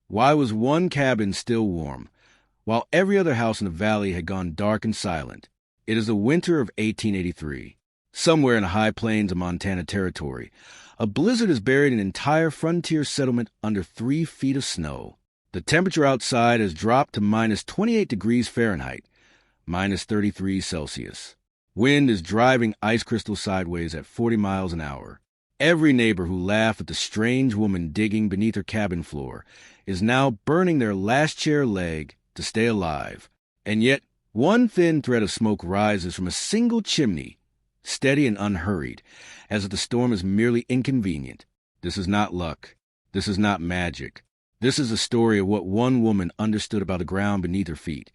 Why was one cabin still warm, while every other house in the valley had gone dark and silent? It is the winter of 1883. Somewhere in the high plains of Montana Territory, a blizzard has buried an entire frontier settlement under 3 feet of snow. The temperature outside has dropped to minus 28 degrees Fahrenheit, minus 33 Celsius. Wind is driving ice crystals sideways at 40 miles an hour. Every neighbor who laughed at the strange woman digging beneath her cabin floor is now burning their last chair leg to stay alive. And yet, one thin thread of smoke rises from a single chimney, steady and unhurried, as if the storm is merely inconvenient. This is not luck. This is not magic. This is a story of what one woman understood about the ground beneath her feet,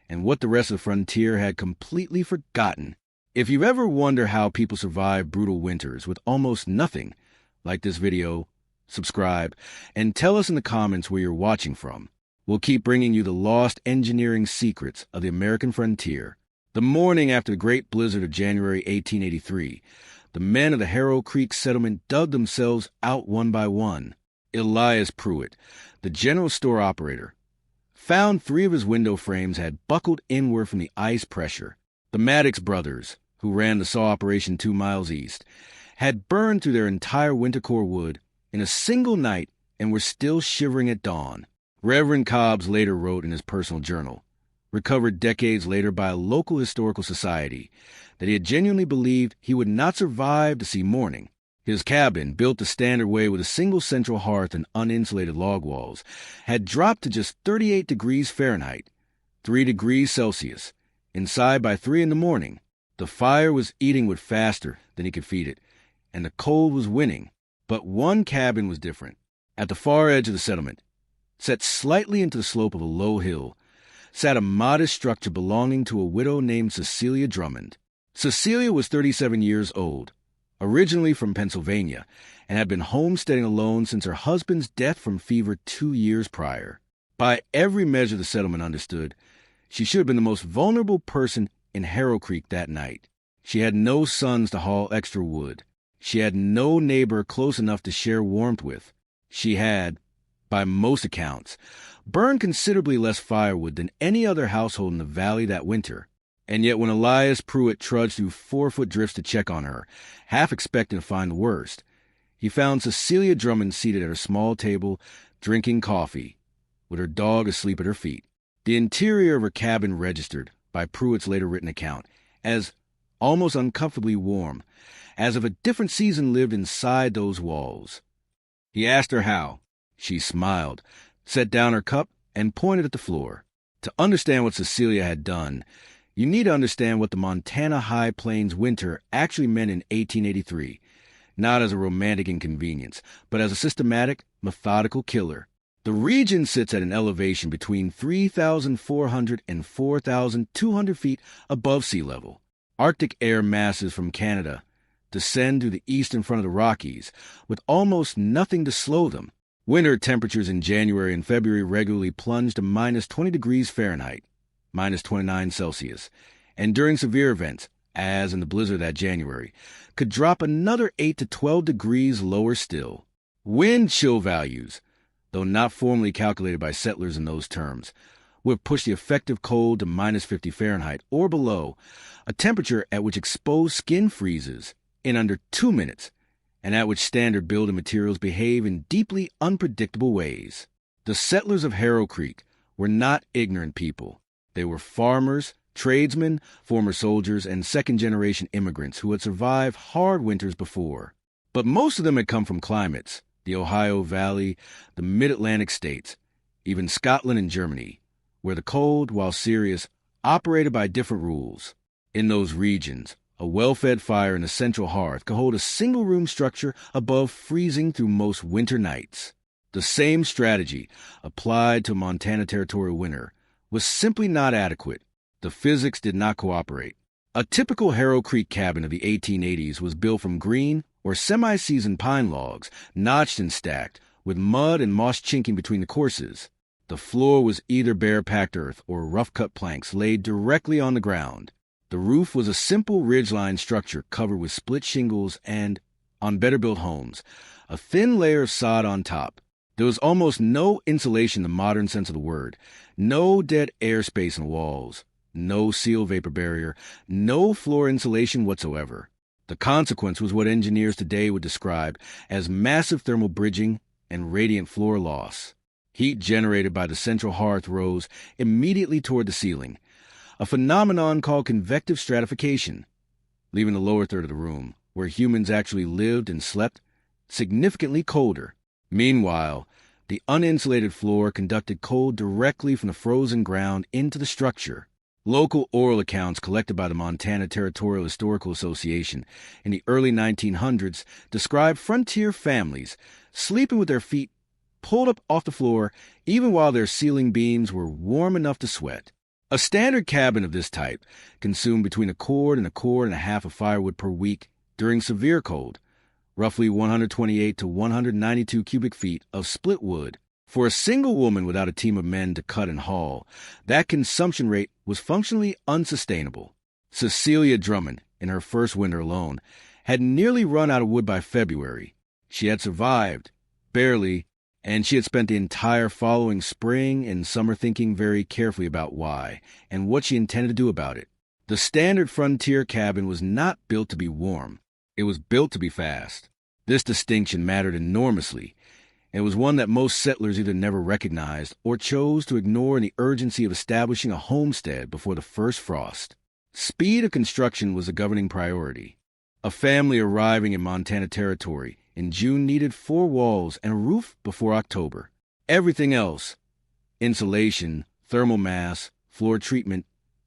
and what the rest of the frontier had completely forgotten. If you've ever wondered how people survive brutal winters with almost nothing, like this video, subscribe, and tell us in the comments where you're watching from. We'll keep bringing you the lost engineering secrets of the American frontier. The morning after the Great Blizzard of January 1883, the men of the Harrow Creek settlement dug themselves out one by one. Elias Pruitt, the general store operator, found 3 of his window frames had buckled inward from the ice pressure. The Maddox brothers, who ran the saw operation 2 miles east, had burned through their entire winter core wood in a single night and were still shivering at dawn. Reverend Cobbs later wrote in his personal journal, recovered decades later by a local historical society, that he had genuinely believed he would not survive to see morning. His cabin, built the standard way with a single central hearth and uninsulated log walls, had dropped to just 38 degrees Fahrenheit, 3 degrees Celsius. Inside by 3 in the morning, the fire was eating wood faster than he could feed it, and the cold was winning. But one cabin was different. At the far edge of the settlement, set slightly into the slope of a low hill, sat a modest structure belonging to a widow named Cecilia Drummond. Cecilia was 37 years old, originally from Pennsylvania, and had been homesteading alone since her husband's death from fever 2 years prior. By every measure the settlement understood, she should have been the most vulnerable person in Harrow Creek that night. She had no sons to haul extra wood. She had no neighbor close enough to share warmth with. She had, by most accounts, burned considerably less firewood than any other household in the valley that winter. And yet when Elias Pruitt trudged through 4-foot drifts to check on her, half expecting to find the worst, he found Cecilia Drummond seated at her small table, drinking coffee, with her dog asleep at her feet. The interior of her cabin registered, by Pruitt's later written account, as almost uncomfortably warm, as if a different season lived inside those walls. He asked her how. She smiled, set down her cup, and pointed at the floor. To understand what Cecilia had done, you need to understand what the Montana High Plains winter actually meant in 1883, not as a romantic inconvenience, but as a systematic, methodical killer. The region sits at an elevation between 3,400 and 4,200 feet above sea level. Arctic air masses from Canada descend through the eastern front of the Rockies, with almost nothing to slow them. Winter temperatures in January and February regularly plunge to minus 20 degrees Fahrenheit, minus 29 Celsius, and during severe events, as in the blizzard that January, could drop another 8 to 12 degrees lower still. Wind chill values, though not formally calculated by settlers in those terms, would push the effective cold to minus 50 Fahrenheit or below, a temperature at which exposed skin freezes in under 2 minutes, and at which standard building materials behave in deeply unpredictable ways. The settlers of Harrow Creek were not ignorant people. They were farmers, tradesmen, former soldiers, and second-generation immigrants who had survived hard winters before. But most of them had come from climates, the Ohio Valley, the mid-Atlantic states, even Scotland and Germany, where the cold, while serious, operated by different rules. In those regions, a well-fed fire in a central hearth could hold a single-room structure above freezing through most winter nights. The same strategy, applied to Montana Territorial winter, was simply not adequate. The physics did not cooperate. A typical Harrow Creek cabin of the 1880s was built from green or semi-seasoned pine logs, notched and stacked, with mud and moss chinking between the courses. The floor was either bare packed earth or rough-cut planks laid directly on the ground. The roof was a simple ridge-line structure covered with split shingles and, on better-built homes, a thin layer of sod on top. There was almost no insulation in the modern sense of the word, no dead airspace in the walls, no seal vapor barrier, no floor insulation whatsoever. The consequence was what engineers today would describe as massive thermal bridging and radiant floor loss. Heat generated by the central hearth rose immediately toward the ceiling, a phenomenon called convective stratification, leaving the lower third of the room, where humans actually lived and slept, significantly colder. Meanwhile, the uninsulated floor conducted cold directly from the frozen ground into the structure. Local oral accounts collected by the Montana Territorial Historical Association in the early 1900s describe frontier families sleeping with their feet pulled up off the floor even while their ceiling beams were warm enough to sweat. A standard cabin of this type consumed between a cord and a half of firewood per week during severe cold, roughly 128 to 192 cubic feet of split wood. For a single woman without a team of men to cut and haul, that consumption rate was functionally unsustainable. Cecilia Drummond, in her first winter alone, had nearly run out of wood by February. She had survived, barely, and she had spent the entire following spring and summer thinking very carefully about why and what she intended to do about it. The standard frontier cabin was not built to be warm. It was built to be fast. This distinction mattered enormously. It was one that most settlers either never recognized or chose to ignore in the urgency of establishing a homestead before the first frost. Speed of construction was the governing priority. A family arriving in Montana Territory in June needed 4 walls and a roof before October. Everything else, insulation, thermal mass, floor treatment,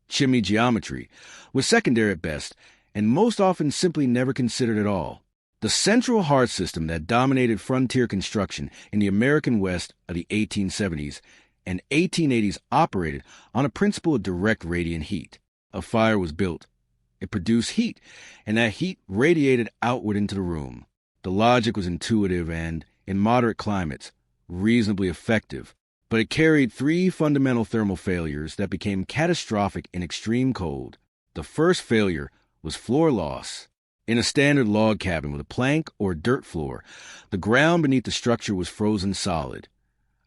chimney geometry, was secondary at best and most often simply never considered at all. The central hearth system that dominated frontier construction in the American West of the 1870s and 1880s operated on a principle of direct radiant heat. A fire was built. It produced heat, and that heat radiated outward into the room. The logic was intuitive and, in moderate climates, reasonably effective, but it carried 3 fundamental thermal failures that became catastrophic in extreme cold. The first failure was floor loss. In a standard log cabin with a plank or dirt floor, the ground beneath the structure was frozen solid,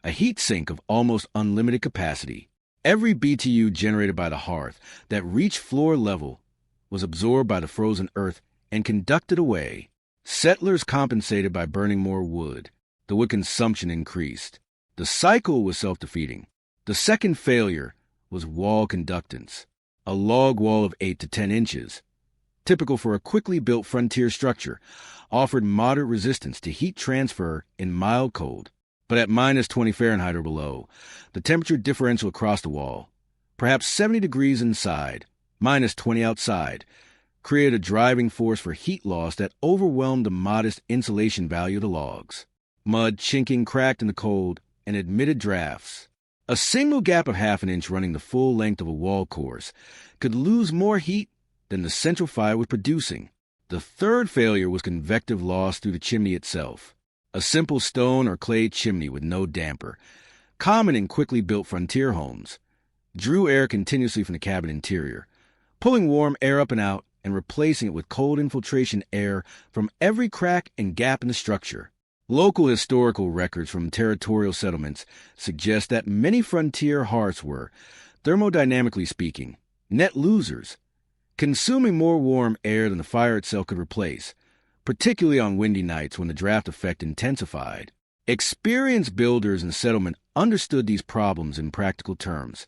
a heat sink of almost unlimited capacity. Every BTU generated by the hearth that reached floor level was absorbed by the frozen earth and conducted away. Settlers compensated by burning more wood. The wood consumption increased. The cycle was self-defeating. The second failure was wall conductance, a log wall of 8 to 10 inches. Typical for a quickly built frontier structure, offered moderate resistance to heat transfer in mild cold. But at minus 20 Fahrenheit or below, the temperature differential across the wall, perhaps 70 degrees inside, minus 20 outside, created a driving force for heat loss that overwhelmed the modest insulation value of the logs. Mud chinking cracked in the cold and admitted drafts. A single gap of half an inch running the full length of a wall course could lose more heat than the central fire was producing. The third failure was convective loss through the chimney itself. A simple stone or clay chimney with no damper, common in quickly built frontier homes, drew air continuously from the cabin interior, pulling warm air up and out and replacing it with cold infiltration air from every crack and gap in the structure. Local historical records from territorial settlements suggest that many frontier hearths were, thermodynamically speaking, net losers, consuming more warm air than the fire itself could replace, particularly on windy nights when the draft effect intensified. Experienced builders in the settlement understood these problems in practical terms.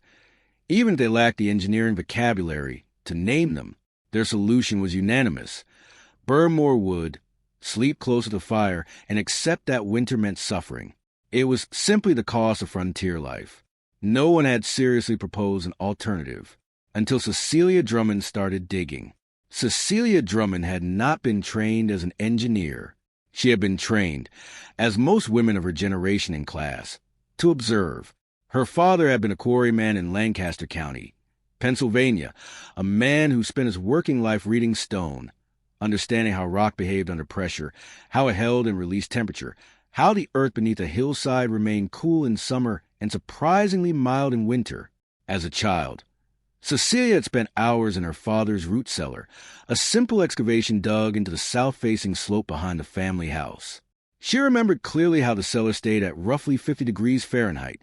Even if they lacked the engineering vocabulary to name them, their solution was unanimous. Burn more wood, sleep closer to the fire, and accept that winter meant suffering. It was simply the cost of frontier life. No one had seriously proposed an alternative until Cecilia Drummond started digging. Cecilia Drummond had not been trained as an engineer. She had been trained, as most women of her generation and class, to observe. Her father had been a quarryman in Lancaster County, Pennsylvania, a man who spent his working life reading stone, understanding how rock behaved under pressure, how it held and released temperature, how the earth beneath a hillside remained cool in summer and surprisingly mild in winter. As a child, Cecilia had spent hours in her father's root cellar, a simple excavation dug into the south-facing slope behind the family house. She remembered clearly how the cellar stayed at roughly 50 degrees Fahrenheit,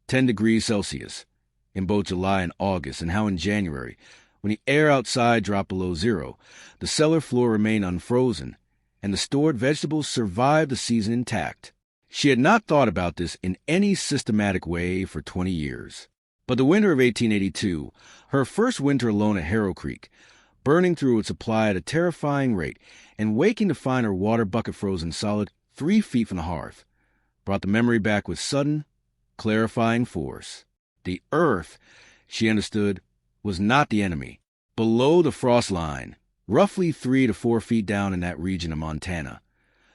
10 degrees Celsius, in both July and August, and how in January, when the air outside dropped below zero, the cellar floor remained unfrozen, and the stored vegetables survived the season intact. She had not thought about this in any systematic way for 20 years. But the winter of 1882, her first winter alone at Harrow Creek, burning through its supply at a terrifying rate and waking to find her water bucket frozen solid 3 feet from the hearth, brought the memory back with sudden, clarifying force. The earth, she understood, was not the enemy. Below the frost line, roughly 3 to 4 feet down in that region of Montana,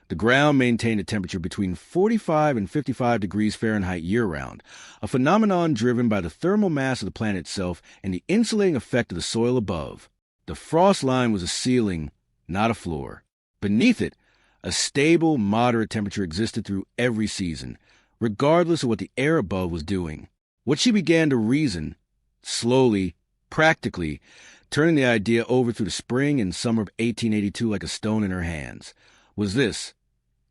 the ground maintained a temperature between 45 and 55 degrees Fahrenheit year-round, a phenomenon driven by the thermal mass of the planet itself and the insulating effect of the soil above. The frost line was a ceiling, not a floor. Beneath it, a stable, moderate temperature existed through every season, regardless of what the air above was doing. What she began to reason, slowly, practically, turning the idea over through the spring and summer of 1882 like a stone in her hands, was this.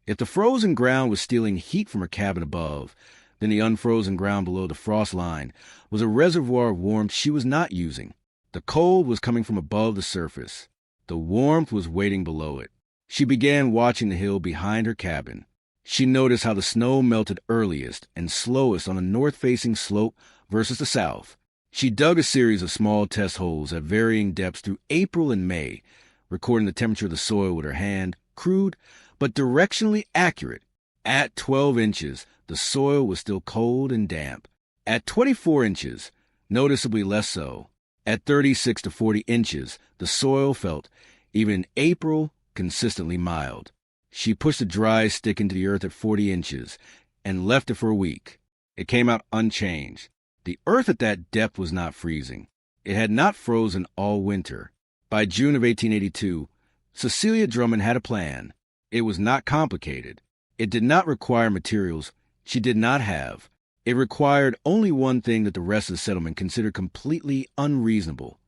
If the frozen ground was stealing heat from her cabin above, then the unfrozen ground below the frost line was a reservoir of warmth she was not using. The cold was coming from above the surface. The warmth was waiting below it. She began watching the hill behind her cabin. She noticed how the snow melted earliest and slowest on the north-facing slope versus the south. She dug a series of small test holes at varying depths through April and May, recording the temperature of the soil with her hand, crude but directionally accurate. At 12 inches, the soil was still cold and damp. At 24 inches, noticeably less so. At 36 to 40 inches, the soil felt, even in April, consistently mild. She pushed a dry stick into the earth at 40 inches and left it for a week. It came out unchanged. The earth at that depth was not freezing. It had not frozen all winter. By June of 1882, Cecilia Drummond had a plan. It was not complicated. It did not require materials she did not have. It required only one thing that the rest of the settlement considered completely unreasonable: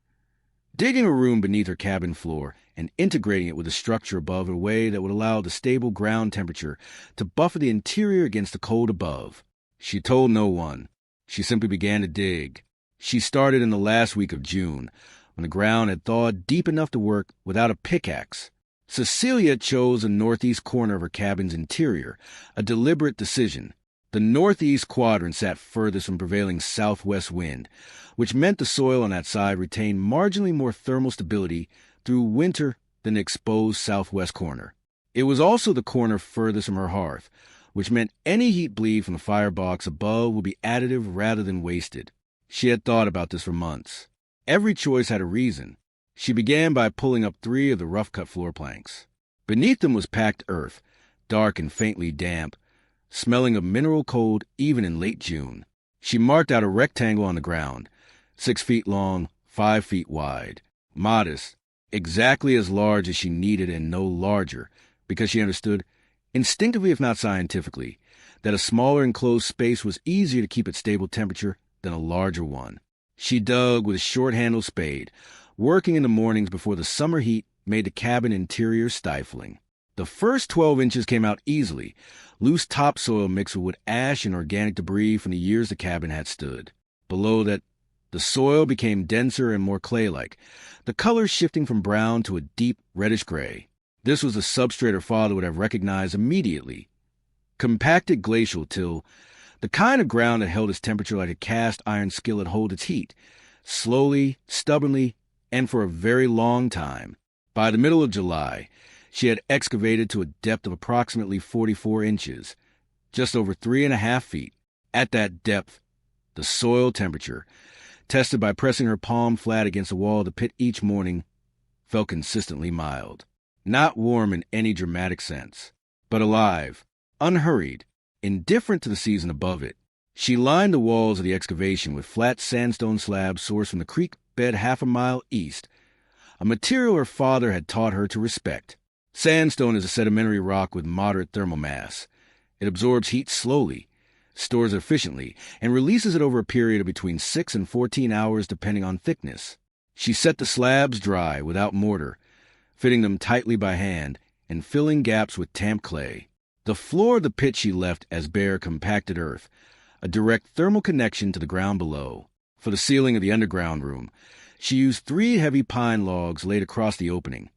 digging a room beneath her cabin floor and integrating it with a structure above in a way that would allow the stable ground temperature to buffer the interior against the cold above. She told no one. She simply began to dig. She started in the last week of June, when the ground had thawed deep enough to work without a pickaxe. Cecilia chose the northeast corner of her cabin's interior, a deliberate decision. The northeast quadrant sat furthest from prevailing southwest wind, which meant the soil on that side retained marginally more thermal stability through winter than the exposed southwest corner. It was also the corner furthest from her hearth, which meant any heat bleed from the firebox above would be additive rather than wasted. She had thought about this for months. Every choice had a reason. She began by pulling up 3 of the rough-cut floor planks. Beneath them was packed earth, dark and faintly damp, smelling of mineral cold even in late June. She marked out a rectangle on the ground, 6 feet long, 5 feet wide, modest, exactly as large as she needed and no larger, because she understood, instinctively if not scientifically, that a smaller enclosed space was easier to keep at stable temperature than a larger one. She dug with a short-handled spade, working in the mornings before the summer heat made the cabin interior stifling. The first 12 inches came out easily, loose topsoil mixed with ash and organic debris from the years the cabin had stood. Below that, the soil became denser and more clay-like, the color shifting from brown to a deep reddish gray. This was the substrate her father would have recognized immediately. Compacted glacial till, the kind of ground that held its temperature like a cast iron skillet hold its heat, slowly, stubbornly, and for a very long time. By the middle of July, she had excavated to a depth of approximately 44 inches, just over 3.5 feet. At that depth, the soil temperature, tested by pressing her palm flat against the wall of the pit each morning, felt consistently mild. Not warm in any dramatic sense, but alive, unhurried, indifferent to the season above it. She lined the walls of the excavation with flat sandstone slabs sourced from the creek bed half a mile east, a material her father had taught her to respect. Sandstone is a sedimentary rock with moderate thermal mass. It absorbs heat slowly, stores it efficiently, and releases it over a period of between 6 and 14 hours depending on thickness. She set the slabs dry without mortar, fitting them tightly by hand and filling gaps with tamp clay. The floor of the pit she left as bare compacted earth, a direct thermal connection to the ground below. For the ceiling of the underground room, she used 3 heavy pine logs laid across the opening,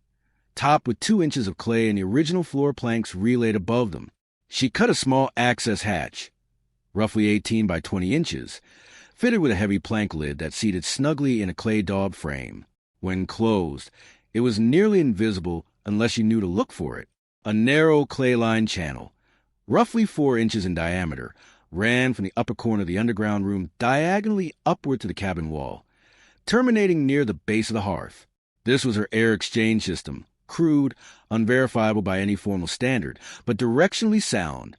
topped with 2 inches of clay and the original floor planks relaid above them. She cut a small access hatch, roughly 18 by 20 inches, fitted with a heavy plank lid that seated snugly in a clay daub frame. When closed, it was nearly invisible unless you knew to look for it. A narrow clay-lined channel, roughly 4 inches in diameter, ran from the upper corner of the underground room diagonally upward to the cabin wall, terminating near the base of the hearth. This was her air exchange system, crude, unverifiable by any formal standard, but directionally sound.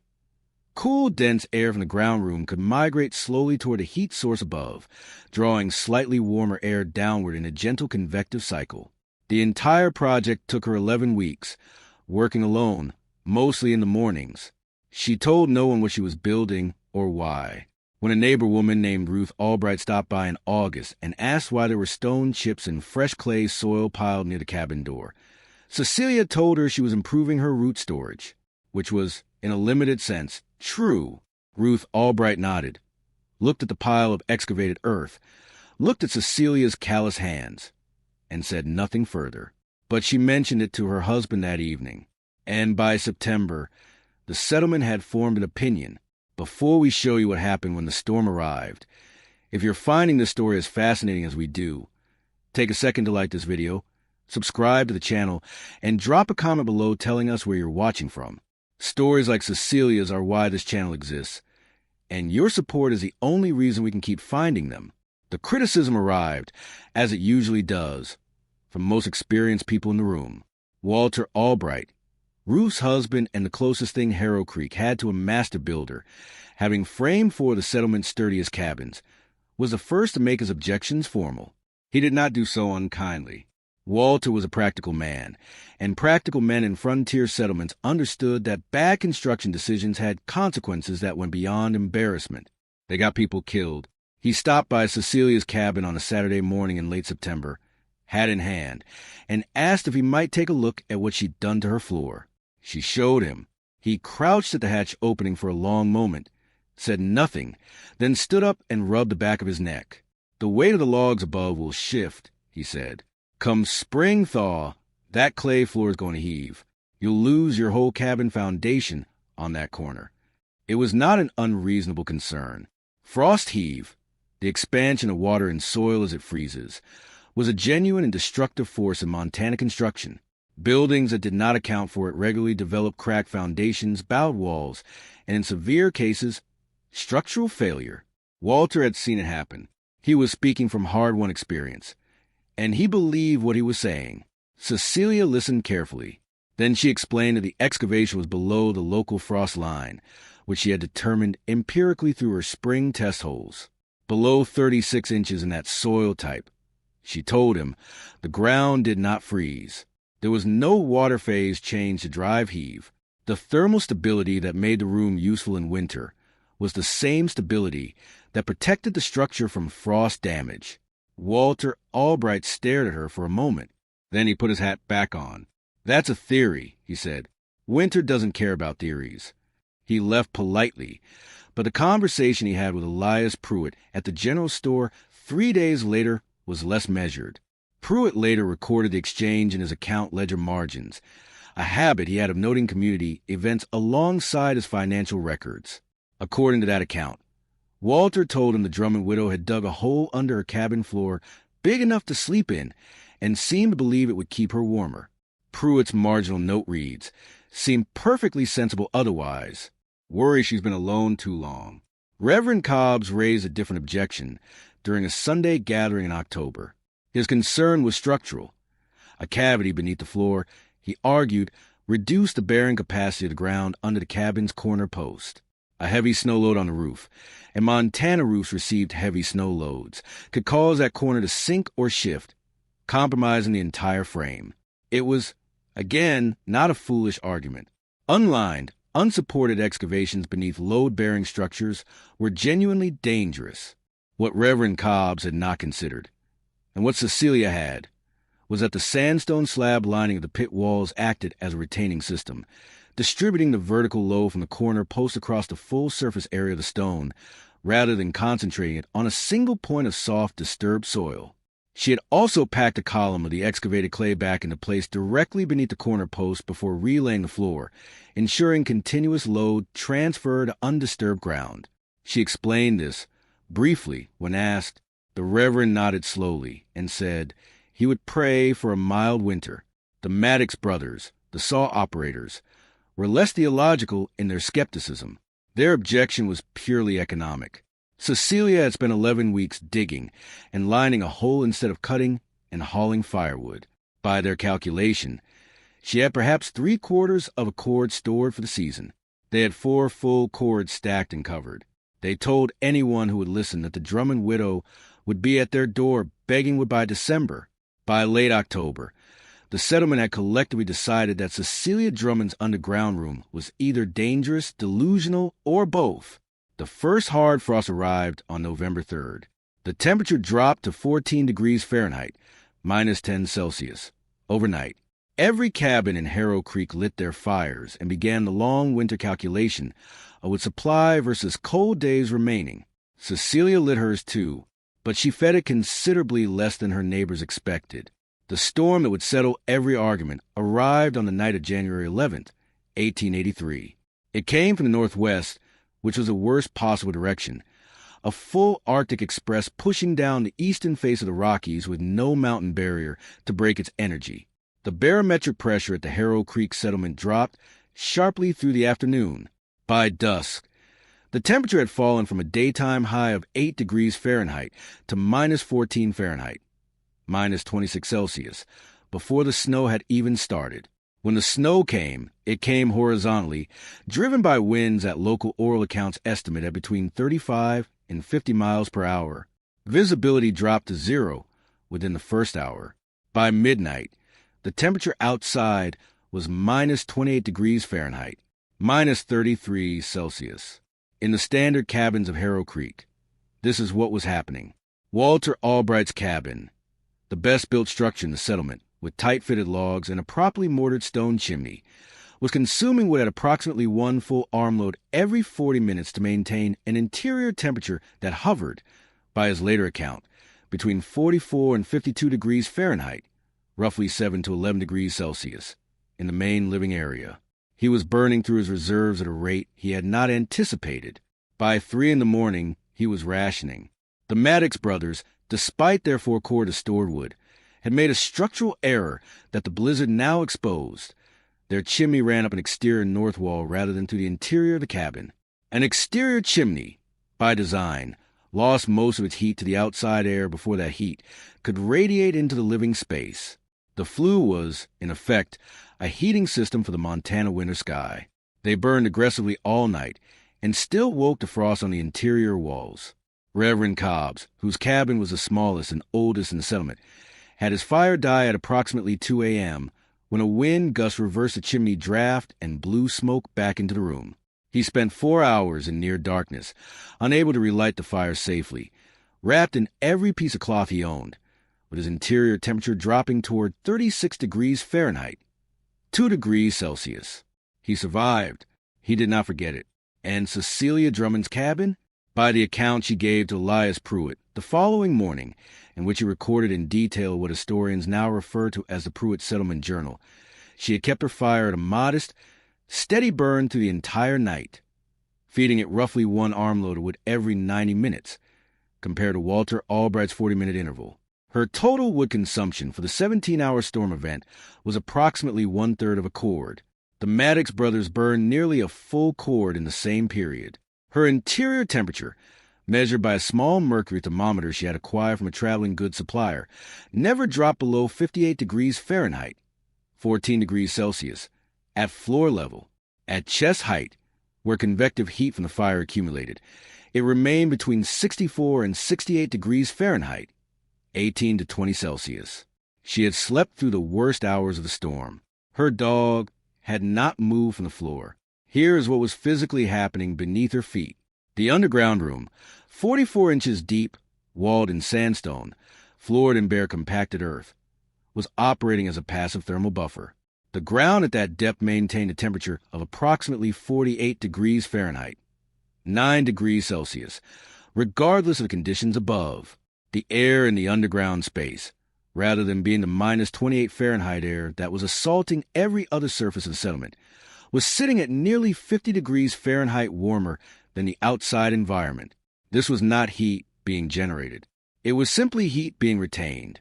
Cool, dense air from the ground room could migrate slowly toward a heat source above, drawing slightly warmer air downward in a gentle convective cycle. The entire project took her 11 weeks, working alone, mostly in the mornings. She told no one what she was building or why. When a neighbor woman named Ruth Albright stopped by in August and asked why there were stone chips and fresh clay soil piled near the cabin door, Cecilia told her she was improving her root storage, which was, in a limited sense, true. Ruth Albright nodded, looked at the pile of excavated earth, looked at Cecilia's callous hands, and said nothing further. But she mentioned it to her husband that evening, and by September, the settlement had formed an opinion. Before we show you what happened when the storm arrived, if you're finding this story as fascinating as we do, take a second to like this video, subscribe to the channel, and drop a comment below telling us where you're watching from. Stories like Cecilia's are why this channel exists, and your support is the only reason we can keep finding them. The criticism arrived, as it usually does, from most experienced people in the room. Walter Albright, Ruth's husband and the closest thing Harrow Creek had to a master builder, having framed 4 of the settlement's sturdiest cabins, was the first to make his objections formal. He did not do so unkindly. Walter was a practical man, and practical men in frontier settlements understood that bad construction decisions had consequences that went beyond embarrassment. They got people killed. He stopped by Cecilia's cabin on a Saturday morning in late September, hat in hand, and asked if he might take a look at what she'd done to her floor. She showed him. He crouched at the hatch opening for a long moment, said nothing, then stood up and rubbed the back of his neck. "The weight of the logs above will shift," he said. "Come spring thaw, that clay floor is going to heave. You'll lose your whole cabin foundation on that corner." It was not an unreasonable concern. Frost heave, the expansion of water in soil as it freezes, was a genuine and destructive force in Montana construction. Buildings that did not account for it regularly developed cracked foundations, bowed walls, and in severe cases, structural failure. Walter had seen it happen. He was speaking from hard-won experience, and he believed what he was saying. Cecilia listened carefully. Then she explained that the excavation was below the local frost line, which she had determined empirically through her spring test holes. Below 36 inches in that soil type, she told him, the ground did not freeze. There was no water phase change to drive heave. The thermal stability that made the room useful in winter was the same stability that protected the structure from frost damage. Walter Albright stared at her for a moment. Then he put his hat back on. "That's a theory," he said. "Winter doesn't care about theories." He left politely, but the conversation he had with Elias Pruitt at the general store 3 days later was less measured. Pruitt later recorded the exchange in his account ledger margins, a habit he had of noting community events alongside his financial records. According to that account, Walter told him the Drummond widow had dug a hole under her cabin floor big enough to sleep in and seemed to believe it would keep her warmer. Pruitt's marginal note reads, "Seemed perfectly sensible otherwise. Worry she's been alone too long." Reverend Cobbs raised a different objection during a Sunday gathering in October. His concern was structural. A cavity beneath the floor, he argued, reduced the bearing capacity of the ground under the cabin's corner post. A heavy snow load on the roof, and Montana roofs received heavy snow loads, could cause that corner to sink or shift, compromising the entire frame. It was, again, not a foolish argument. Unlined, unsupported excavations beneath load-bearing structures were genuinely dangerous. What Reverend Cobbs had not considered, and what Cecilia had, was that the sandstone slab lining of the pit walls acted as a retaining system, distributing the vertical load from the corner post across the full surface area of the stone, rather than concentrating it on a single point of soft, disturbed soil. She had also packed a column of the excavated clay back into place directly beneath the corner post before relaying the floor, ensuring continuous load transferred to undisturbed ground. She explained this briefly when asked. The Reverend nodded slowly and said he would pray for a mild winter. The Maddox brothers, the saw operators, were less theological in their skepticism. Their objection was purely economic. Cecilia had spent 11 weeks digging and lining a hole instead of cutting and hauling firewood. By their calculation, she had perhaps 3/4 of a cord stored for the season. They had 4 full cords stacked and covered. They told anyone who would listen that the Drummond widow would be at their door begging wood by December. By late October, the settlement had collectively decided that Cecilia Drummond's underground room was either dangerous, delusional, or both. The first hard frost arrived on November 3rd. The temperature dropped to 14 degrees Fahrenheit, -10 Celsius, overnight. Every cabin in Harrow Creek lit their fires and began the long winter calculation of its supply versus cold days remaining. Cecilia lit hers too, but she fed it considerably less than her neighbors expected. The storm that would settle every argument arrived on the night of January 11th, 1883. It came from the northwest, which was the worst possible direction, a full Arctic express pushing down the eastern face of the Rockies with no mountain barrier to break its energy. The barometric pressure at the Harrow Creek settlement dropped sharply through the afternoon. By dusk, the temperature had fallen from a daytime high of 8 degrees Fahrenheit to -14 Fahrenheit, -26 Celsius, before the snow had even started. When the snow came, it came horizontally, driven by winds at local oral accounts estimate at between 35 and 50 miles per hour. Visibility dropped to 0 within the first hour. By midnight, the temperature outside was -28 degrees Fahrenheit, -33 Celsius. In the standard cabins of Harrow Creek, this is what was happening. Walter Albright's cabin, the best-built structure in the settlement, with tight-fitted logs and a properly mortared stone chimney, was consuming wood at approximately 1 full armload every 40 minutes to maintain an interior temperature that hovered, by his later account, between 44 and 52 degrees Fahrenheit, roughly 7 to 11 degrees Celsius, in the main living area. He was burning through his reserves at a rate he had not anticipated. By 3 in the morning, he was rationing. The Maddox brothers, despite their 4 cords of stored wood, had made a structural error that the blizzard now exposed. Their chimney ran up an exterior north wall rather than through the interior of the cabin. An exterior chimney, by design, lost most of its heat to the outside air before that heat could radiate into the living space. The flue was, in effect, a heating system for the Montana winter sky. They burned aggressively all night and still woke the frost on the interior walls. Reverend Cobbs, whose cabin was the smallest and oldest in the settlement, had his fire die at approximately 2 a.m. when a wind gust reversed the chimney draft and blew smoke back into the room. He spent 4 hours in near darkness, unable to relight the fire safely, wrapped in every piece of cloth he owned, with his interior temperature dropping toward 36 degrees Fahrenheit, 2 degrees Celsius. He survived. He did not forget it. And Cecilia Drummond's cabin? By the account she gave to Elias Pruitt the following morning, in which he recorded in detail what historians now refer to as the Pruitt Settlement Journal, she had kept her fire at a modest, steady burn through the entire night, feeding it roughly 1 armload of wood every 90 minutes, compared to Walter Albright's 40-minute interval. Her total wood consumption for the 17-hour storm event was approximately 1/3 of a cord. The Maddox brothers burned nearly a full cord in the same period. Her interior temperature, measured by a small mercury thermometer she had acquired from a traveling goods supplier, never dropped below 58 degrees Fahrenheit, 14 degrees Celsius, at floor level. At chest height, where convective heat from the fire accumulated, it remained between 64 and 68 degrees Fahrenheit, 18 to 20 Celsius. She had slept through the worst hours of the storm. Her dog had not moved from the floor. Here is what was physically happening beneath her feet. The underground room, 44 inches deep, walled in sandstone, floored in bare compacted earth, was operating as a passive thermal buffer. The ground at that depth maintained a temperature of approximately 48 degrees Fahrenheit, 9 degrees Celsius, regardless of conditions above. The air in the underground space, rather than being the minus 28 Fahrenheit air that was assaulting every other surface of the settlement, was sitting at nearly 50 degrees Fahrenheit warmer than the outside environment. This was not heat being generated. It was simply heat being retained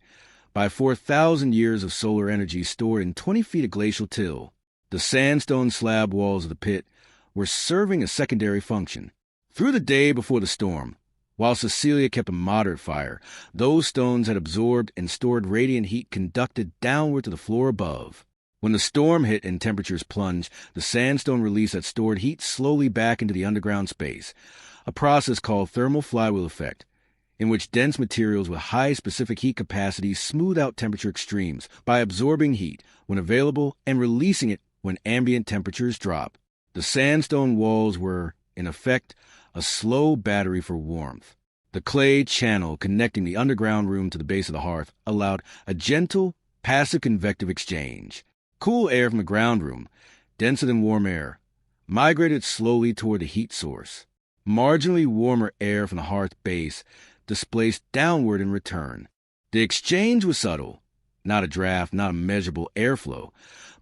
by 4,000 years of solar energy stored in 20 feet of glacial till. The sandstone slab walls of the pit were serving a secondary function. Through the day before the storm, while Cecilia kept a moderate fire, those stones had absorbed and stored radiant heat conducted downward to the floor above. When the storm hit and temperatures plunged, the sandstone released that stored heat slowly back into the underground space, a process called thermal flywheel effect, in which dense materials with high specific heat capacities smooth out temperature extremes by absorbing heat when available and releasing it when ambient temperatures drop. The sandstone walls were, in effect, a slow battery for warmth. The clay channel connecting the underground room to the base of the hearth allowed a gentle, passive convective exchange. Cool air from the ground room, denser than warm air, migrated slowly toward the heat source. Marginally warmer air from the hearth base displaced downward in return. The exchange was subtle, not a draft, not a measurable airflow,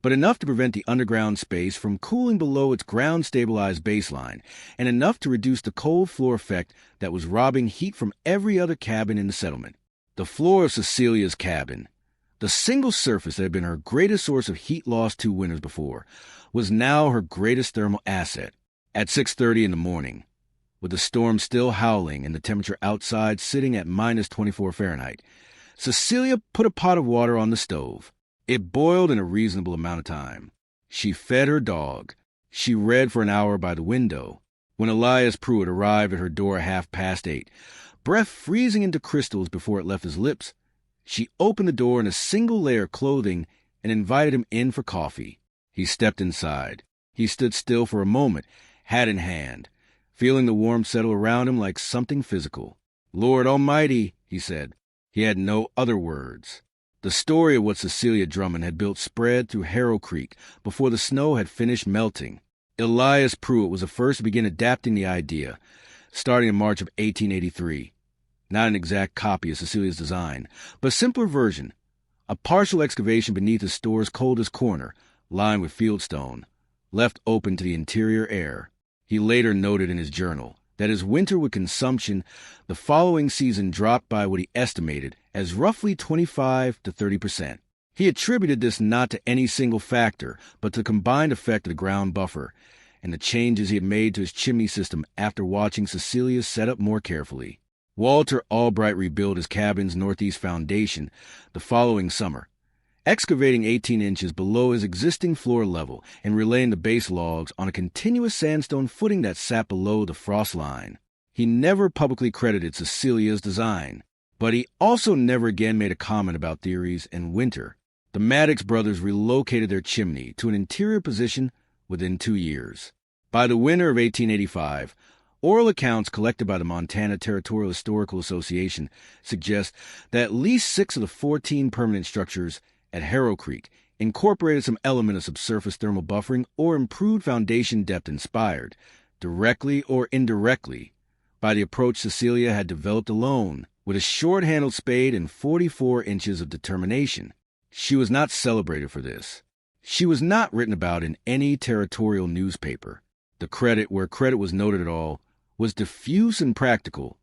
but enough to prevent the underground space from cooling below its ground-stabilized baseline, and enough to reduce the cold floor effect that was robbing heat from every other cabin in the settlement. The floor of Cecilia's cabin, the single surface that had been her greatest source of heat loss 2 winters before, was now her greatest thermal asset. At 6:30 in the morning, with the storm still howling and the temperature outside sitting at minus 24 Fahrenheit, Cecilia put a pot of water on the stove. It boiled in a reasonable amount of time. She fed her dog. She read for an hour by the window. When Elias Pruitt arrived at her door at 8:30, breath freezing into crystals before it left his lips, she opened the door in a single layer of clothing and invited him in for coffee. He stepped inside. He stood still for a moment, hat in hand, feeling the warmth settle around him like something physical. "Lord Almighty," he said. He had no other words. The story of what Cecilia Drummond had built spread through Harrow Creek before the snow had finished melting. Elias Pruitt was the first to begin adapting the idea, starting in March of 1883. Not an exact copy of Cecilia's design, but a simpler version. A partial excavation beneath the store's coldest corner, lined with fieldstone, left open to the interior air. He later noted in his journal that his winter with consumption the following season dropped by what he estimated as roughly 25 to 30%. He attributed this not to any single factor, but to the combined effect of the ground buffer and the changes he had made to his chimney system after watching Cecilia's setup more carefully. Walter Albright rebuilt his cabin's northeast foundation the following summer, excavating 18 inches below his existing floor level and relaying the base logs on a continuous sandstone footing that sat below the frost line. He never publicly credited Cecilia's design, but he also never again made a comment about theories in winter. The Maddox brothers relocated their chimney to an interior position within 2 years. By the winter of 1885, oral accounts collected by the Montana Territorial Historical Association suggest that at least 6 of the 14 permanent structures at Harrow Creek incorporated some element of subsurface thermal buffering or improved foundation depth inspired, directly or indirectly, by the approach Cecilia had developed alone, with a short-handled spade and 44 inches of determination. She was not celebrated for this. She was not written about in any territorial newspaper. The credit, where credit was noted at all, was diffuse and practical,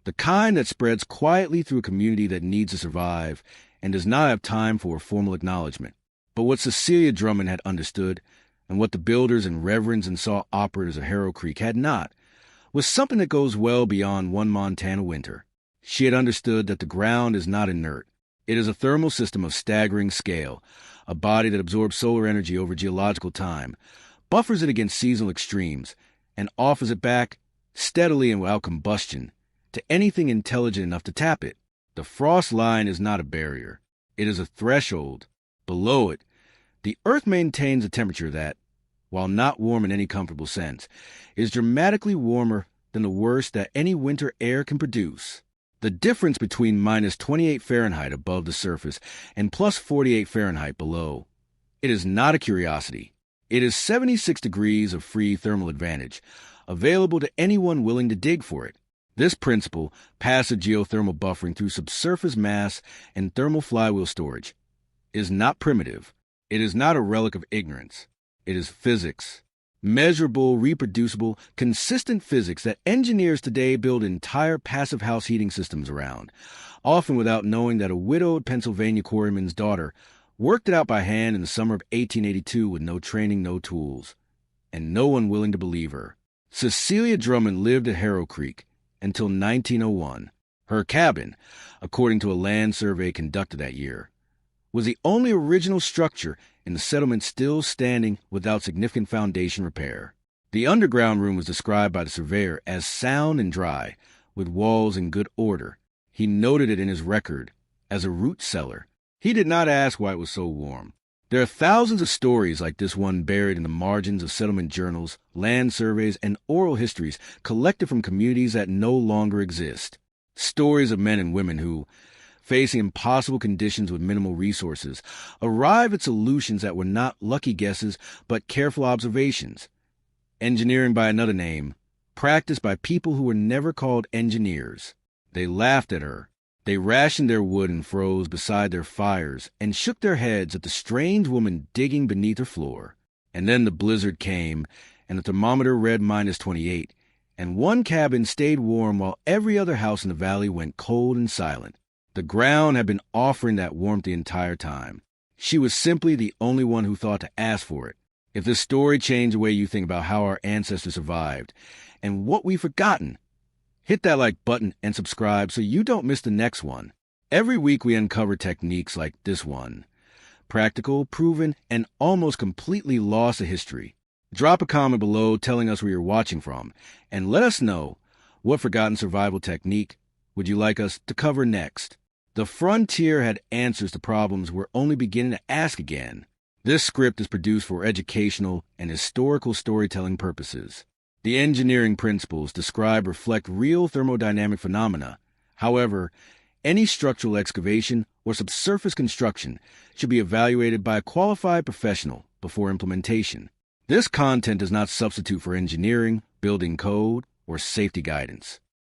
the kind that spreads quietly through a community that needs to survive and does not have time for formal acknowledgement. But what Cecilia Drummond had understood, and what the builders and reverends and saw operators of Harrow Creek had not, was something that goes well beyond one Montana winter. She had understood that the ground is not inert. It is a thermal system of staggering scale, a body that absorbs solar energy over geological time, buffers it against seasonal extremes, and offers it back, steadily and without combustion, to anything intelligent enough to tap it. The frost line is not a barrier. It is a threshold. Below it, the Earth maintains a temperature that, while not warm in any comfortable sense, is dramatically warmer than the worst that any winter air can produce. The difference between minus 28 Fahrenheit above the surface and plus 48 Fahrenheit below It is not a curiosity. It is 76 degrees of free thermal advantage, available to anyone willing to dig for it. This principle, passive geothermal buffering through subsurface mass and thermal flywheel storage, is not primitive. It is not a relic of ignorance. It is physics. Measurable, reproducible, consistent physics that engineers today build entire passive house heating systems around, often without knowing that a widowed Pennsylvania quarryman's daughter worked it out by hand in the summer of 1882 with no training, no tools, and no one willing to believe her. Cecilia Drummond lived at Harrow Creek until 1901. Her cabin, according to a land survey conducted that year, was the only original structure in the settlement still standing without significant foundation repair. The underground room was described by the surveyor as sound and dry, with walls in good order. He noted it in his record as a root cellar. He did not ask why it was so warm. There are thousands of stories like this one buried in the margins of settlement journals, land surveys, and oral histories collected from communities that no longer exist. Stories of men and women who, facing impossible conditions with minimal resources, arrive at solutions that were not lucky guesses but careful observations. Engineering by another name, practiced by people who were never called engineers. They laughed at her. They rationed their wood and froze beside their fires and shook their heads at the strange woman digging beneath her floor. And then the blizzard came, and the thermometer read -28, and one cabin stayed warm while every other house in the valley went cold and silent. The ground had been offering that warmth the entire time. She was simply the only one who thought to ask for it. If this story changed the way you think about how our ancestors survived and what we've forgotten, hit that like button and subscribe so you don't miss the next one. Every week we uncover techniques like this one. Practical, proven, and almost completely lost to history. Drop a comment below telling us where you're watching from, and let us know what forgotten survival technique would you like us to cover next. The frontier had answers to problems we're only beginning to ask again. This script is produced for educational and historical storytelling purposes. The engineering principles described reflect real thermodynamic phenomena. However, any structural excavation or subsurface construction should be evaluated by a qualified professional before implementation. This content does not substitute for engineering, building code, or safety guidance.